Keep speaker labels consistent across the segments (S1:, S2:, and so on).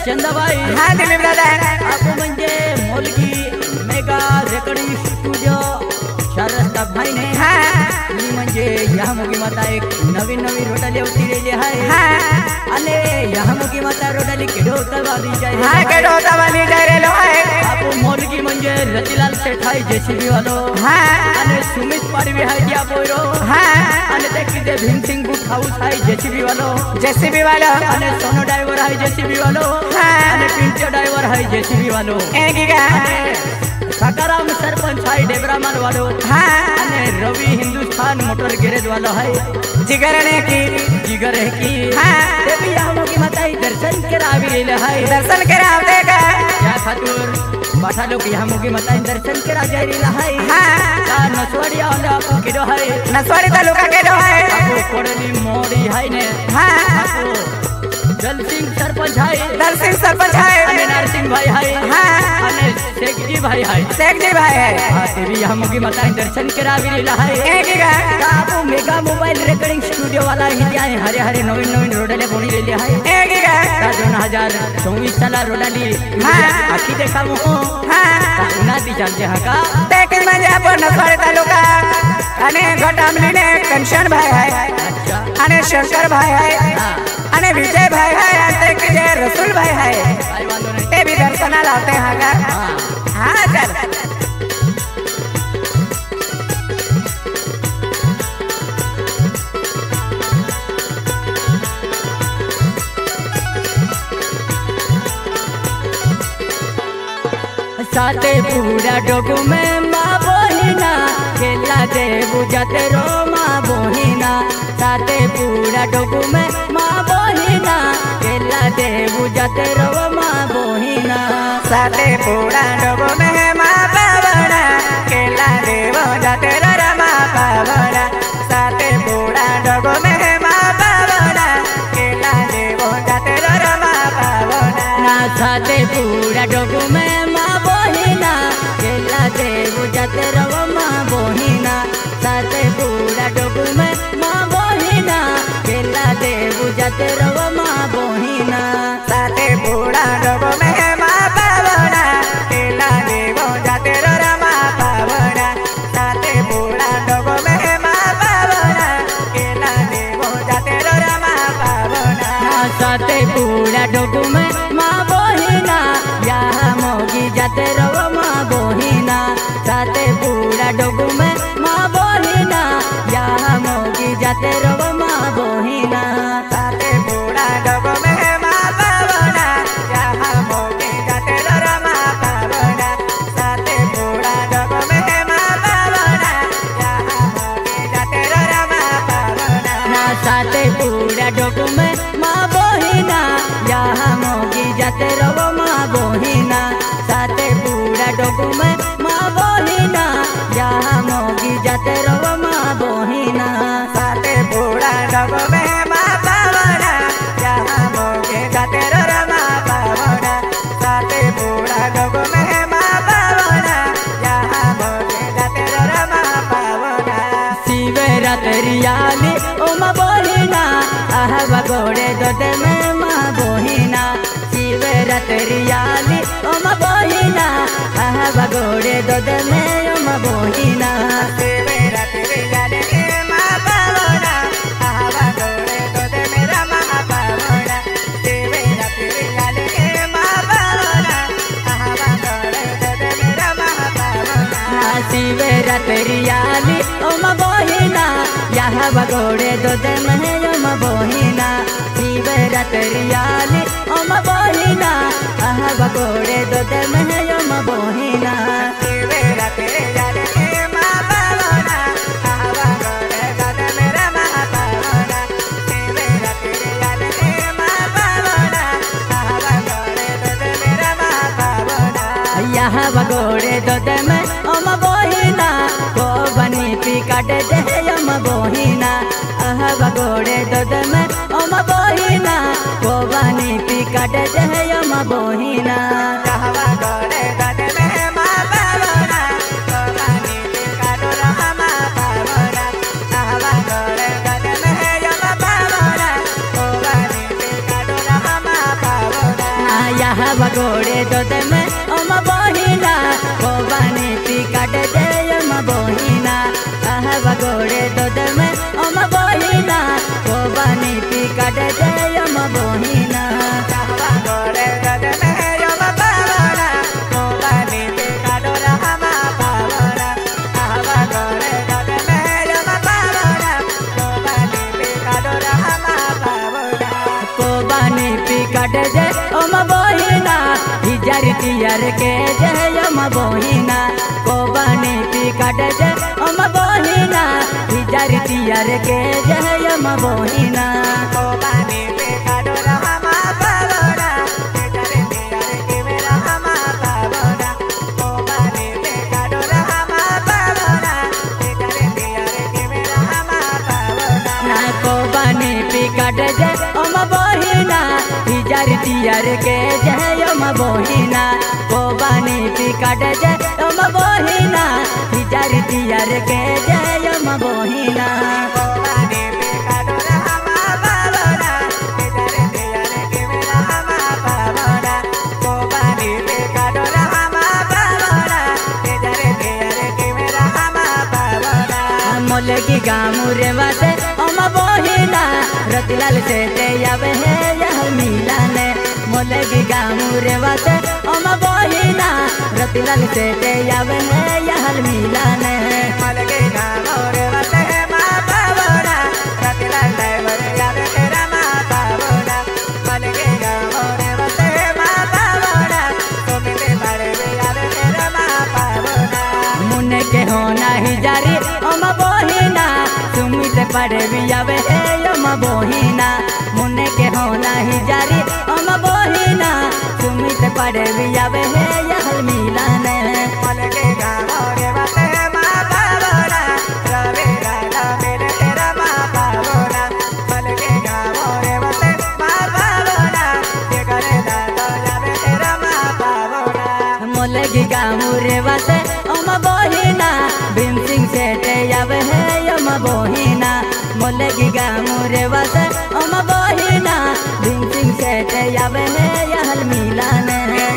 S1: चंदाबाई
S2: हाँ दिलीप दादा
S1: आपको म्हणजे मोलगी मेगा रेकॉर्डिंग स्टुडिओ चार रस्ता भाई ने
S2: हाँ
S1: मी म्हणजे या मुगी माता एक नवीन नवीन रोडाली उतरलेली आहे
S2: हाँ
S1: आणि या मुगी माता रोडाली केडोता वाली जाय
S2: हाँ केडो होता वाली जायरेलो आहे
S1: आपको मोलगी म्हणजे रतिलाल सेठ आहे जेसीबी वालो
S2: हाँ
S1: आणि सुमित पाडवी आहे दिया पोरो
S2: हाँ
S1: आणि ते किती भीमसिंग बुक हाऊस आहे जेसीबी वालो
S2: जेसीबी वाला
S1: आणि सोनो ड्रायव्हर आहे जेसीबी वालो
S2: हाँ
S1: आणि पिंटो ड्रायव्हर आहे जेसीबी वालो
S2: एक का
S1: सकाराम सरपंच आहे डेबरामान वालो
S2: हाँ
S1: आणि रवि हिंदुस्तान मोटर गैरेज वालो है
S2: जिगर ने की
S1: जिगर है की
S2: हाँ
S1: ते भी यहाँ की माता दर्शन करावी गेले है
S2: दर्शन करा देगा
S1: या खातूर बाठा लोग यहाँ की माता दर्शन करा जायला है
S2: हाँ
S1: का नसवाडी आले आपको किडो है
S2: नसवाड़ी तालुका केडो है
S1: आपको कोडली मोड़ी है ने
S2: हाँ
S1: आपको जल सिंह सरपंच है
S2: दल सिंह सरपंच है
S1: आणि नरसिंह भाई है
S2: हाँ
S1: आणि शेखजी भाई है
S2: शेख जी भाई है
S1: हाँ ते भी यहाँ की माता दर्शन करावी गेला है
S2: एक का
S1: आपको मेगा मोबाइल रेकॉर्डिंग स्टुडिओ वाला ही आहे हरे हरे नवीन नवीन रोडाले कोणी गेले आहे
S2: एक का
S1: 2024 साला रोडाली
S2: हाँ।
S1: आखी देखा मोह
S2: हाँ
S1: उन्हा ती चालते हा का
S2: देखील म्हणजे आपण नसवाडी तालुका आणि घटामलीने कंशन भाई आहे
S1: अच्छा
S2: आणि शंकर भाई आहे
S1: हाँ
S2: आणि विजय भाई आहे आणि ते जे रसूल भाई आहे
S1: काय वांदो नाही
S2: ते भी दर्शनाला आते हा का
S1: हाँ
S2: हाँ चल
S1: साते पूरा डोगु में माँ बोहिना केला दे बुझाते रो माँ बोहिना साते पूरा डोगु में माँ बोहिना केला दे बुझाते रो माँ बोहिना
S2: साते पूरा डोगो में माँ पावना केला देवो जाते रमा पावना साते पूरा डोगो में माँ पावना केला देवो जाते रमा पावना
S1: ना साते पूरा डोगु में माँ बोहिना केला दे बुझाते रो माँ बोहिना साते पूरा डोगु में माँ बोहिना केला दे बुझाते रो माँ बोहिना
S2: साते पूरा डोगो में माँ पावना केला देवो जाते रमा पावना साते पूरा डोगो में माँ पावना केला देवो जाते रमा पावना
S1: साते पूरा डोगु में माँ बोहिना यहाँ मोगी जाते रहो माँ बोहिना साते पूरा डोगु में माँ बोहिना यहाँ मोगी जाते रहो माँ बोहिना
S2: साते पूरा डोगो में माँ पावना यहाँ मोगी जाते रमा पावना साते पूरा डोगो में माँ पावना यहाँ मोगी जाते रमा पावना
S1: ना साते पूरा डोगु में माँ बोहिना यहाँ मोगी जाते रहो माँ बोहिना साते पूरा डोगु में माँ बोहिना यहाँ मोगी जाते रहो माँ बोहिना
S2: साते पूरा डोगो में माँ पावना यहाँ मोगी जाते रमा पावना साते पूरा डोगो में माँ पावना यहाँ मोगी जाते रमा पावना
S1: शिवरात्रि आली ओ माँ बोहिना आहवा गोड़े दोदे में माँ बोहिना शिवरात्रि आली ओ माँ बोहिना आहवा गोड़े दोदे में ओ माँ बोहिना
S2: शिवरात्रि जाने माँ पावना आहवा गोड़े दोदे में रमा पावना शिवरात्रि जाने माँ पावना आहवा गोड़े दोदे में रमा पावना
S1: शिवरात्रि आली ओ माँ बोहिना यहाँ बगोड़े दोदे में ओ माँ बोहिना शिवरात्रि आली ओ माँ बोहिना आहा बगोड़े दोदे में ओ माँ बोहिना
S2: शिवरात्रि जाने माँ पावना आहवा गोड़े दोदे में रमा पावना शिवरात्रि जाने माँ पावना आहवा गोड़े दोदे में रमा पावना
S1: यहाँ बगोड़े दोदे में ओ माँ बोहिना को बनी पी काटे दे ओ माँ बोहिना आहा बगोड़े दोदे में ओ माँ बोहिना को बनी पी काटे दे ओ माँ बोहिना
S2: कहवा गोड़े दोदे में माँ पावना कोबानी पिका डोरा माँ पावना कहवा गोड़े दोदे में माँ पावना कोबानी पिका डोरा माँ पावना
S1: आहा गोड़े दूध में अम बहिना कोबानी पी काट दे अम बहिना आहा गोड़े दूध में अम बहिना कोबानी पी काट दे अम बहिना
S2: कहवा गोरे गद में यम पावना कोबानी पे काटो रहमा पावना कहवा गोरे गद में यम पावना कोबानी पे काटो रहमा पावना
S1: कोबानी पी काट दे अम बहिना हिजार तियार के जय अम बहिना कोबानी पी काट दे अम बहिना हिजार तियार के जय अम बहिना
S2: कोबानी पे काटो रहमा पावना हिजार तियार के मेरा रहमा पावना कोबानी पे काटो रहमा पावना हिजार तियार के मेरा रहमा पावना
S1: ना कोबानी पी काट दे अम बहिना हिजार तियार के जय अम बहिना कोबानी पी काट दे अम बहिना हिजार तियार के जय अम बहिना
S2: कोबानी पे काटो रहमा पावना हिजार तियार के मेरा रहमा पावना कोबानी पे काटो रहमा पावना हिजार तियार के मेरा रहमा पावना
S1: मोलगी गामुरे वासे अम बहिना रतिलाल से ते आवे है यह मिलाने मोलगी गामुरे वासे अम बहिना रतिलाल से ते आवे है यह मिलाने
S2: मलगे गामोरे वसे माँ पावना रतिलाल ड्राइवर याद तेरा माँ पावना मलगे गामोरे वसे माँ पावना तुमने बड़े याद तेरा माँ पावना
S1: मुन्ने के होना ही जारी अम बहिना सुमित पड़े भी आवे है अम बहिना मुन्ने के होना ही जारी अम बहिना सुमित पड़े भी आवे है यह मिलाने
S2: मलगे गामोरे वसे माँ पावना रवि राधा मेरे तेरा माँ पावना मलगे गामोरे वसे माँ पावना ये करे दादा याद तेरा माँ पावना
S1: मोलगी गामुरे वासे अम बहिना भीम सिंह से ते आवे है अम बहिना मोलगी गामुरे वासे अम बहिना भीम सिंह से ते आवे है यह मिलाने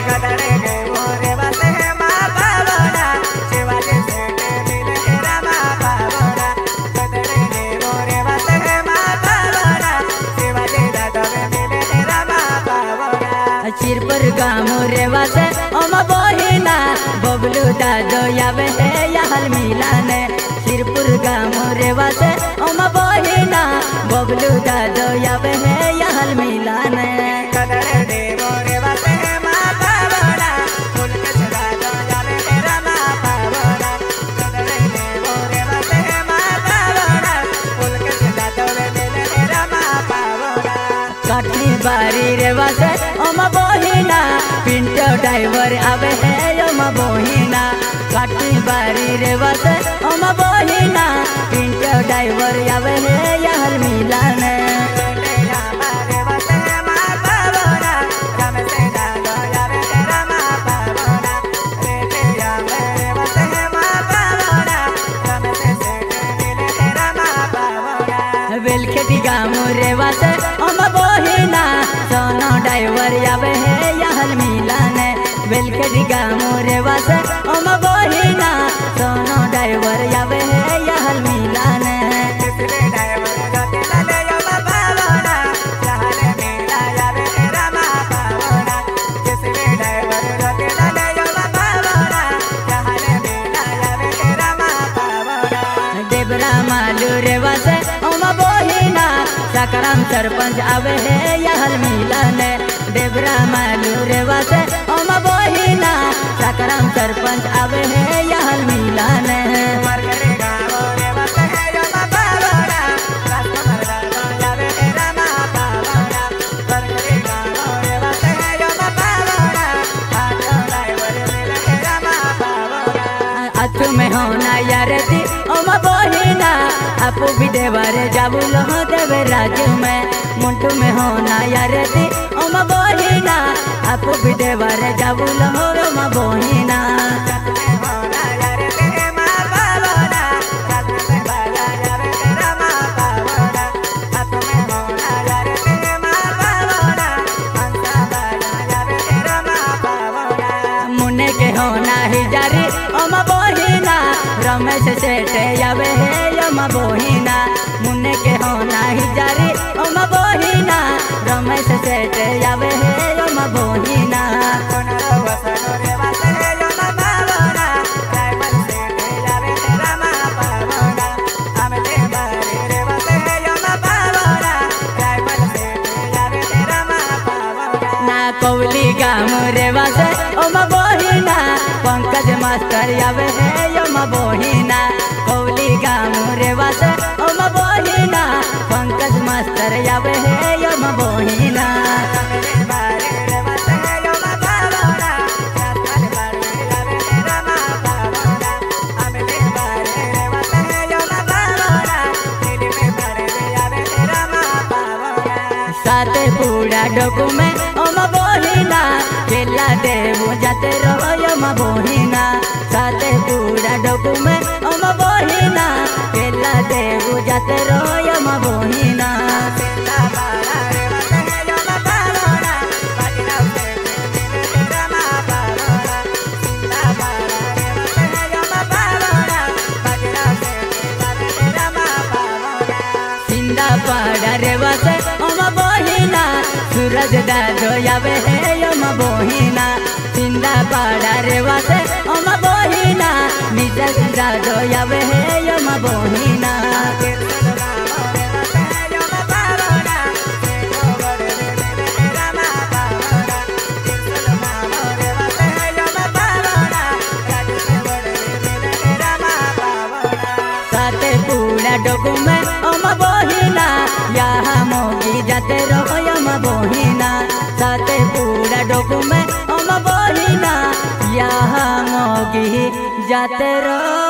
S2: गदड़े गए मोरे वसे माँ पावना शिवाजी से मिले तेरा माँ पावना गदड़े गए मोरे वसे माँ पावना शिवाजी दादा मिले तेरा माँ पावना
S1: चिरपुर गामुरे वासे अम बहिना बबलू दादो आवे है यह मिलाने चिरपुर गामुरे वासे अम बहिना बबलू दादो आवे है यह मिलाने
S2: गदड़े गए मोरे वसे माँ पावना फूल के सदा दो याद तेरा माँ पावना गदड़े गए मोरे वसे माँ पावना फूल के सदा दो मिले तेरा माँ पावना
S1: काटनी बारी रे वासे अम बहिना पिंटो ड्राइवर आवे है अम बहिना काटनी बारी रे वासे अम बहिना पिंटो ड्राइवर आवे है यह मिलाने
S2: तेरा मारे वसे माँ पावना राम से दादा यार तेरा माँ पावना रे तेरा मेरे वसे माँ पावना राम से मिले तेरा माँ पावना
S1: बेलखेटी गामुरे वासे अम बहिना सोनो ड्राइवर आवे है यह मिलाने बेलखेटी गामुरे वासे अम बहिना सोनो ड्राइवर आवे है यह मिलाने
S2: इसलिए ड्राइवर जाते लाले यम पावना चाहने मेरा यार तेरा माँ पावना इसलिए ड्राइवर जाते लाले यम पावना चाहने मेरा यार तेरा माँ पावना
S1: देवरा मालू रे वासे अम बहिना सकराम सरपंच आवे है यह मिलाने देवरा मालू रे वासे अम बहिना सकराम सरपंच आवे है यह मिलाने
S2: मरगरे गावोरे वसे यम पावना रास्ता मरदा यार तेरा माँ पावना मरगरे गावोरे वसे यम पावना आजो ड्राइवर मिले तेरा माँ पावना
S1: अथ में होना यार दी अम बहिना आपू भी देवर जाबू लहो देवे राजू में मुंटू में होना यार दी अम बहिना आपू भी देवर जाबू लहो अम बहिना
S2: सतमे होना यार तेरे माँ पावना सतमे बाला यार तेरा माँ पावना सतमे होना यार तेरे माँ पावना हंसा बाला यार तेरा
S1: हो नाही जारी ओम बहिना रमेश सेठ आवे हे ओम बहिना मुन्ने के हो नाही जारी ओम बहिना रमेश सेठ आवे हे ओम बहिना कौली गाम रे वासे ओम बहिना पंकज मास्टर आवे हे ओम बहिना कौली गाम रे वासे ओम बहिना पंकज मास्टर आवे हे ओम बहिना साते पूरा डोकू में ओम बहिना केला देव जाते रहो ओम बहिना साते पूरा डोकू में ओम बहिना केला देव जाते रहो ओम बहिना सिंदा पाड़ा रे वासे ओम बहिना सूरज दादो आवे हे ओम बहिना सिंदा पाड़ा रे वासे ओम बहिना निजल दादो आवे हे ओम बहिना साते पूरा डोकू में ओम बहिना यहाँ मोगी जाते रहो ओम बहिना साते पूरा डोकू में ओम बहिना यहाँ मोगी जाते रहो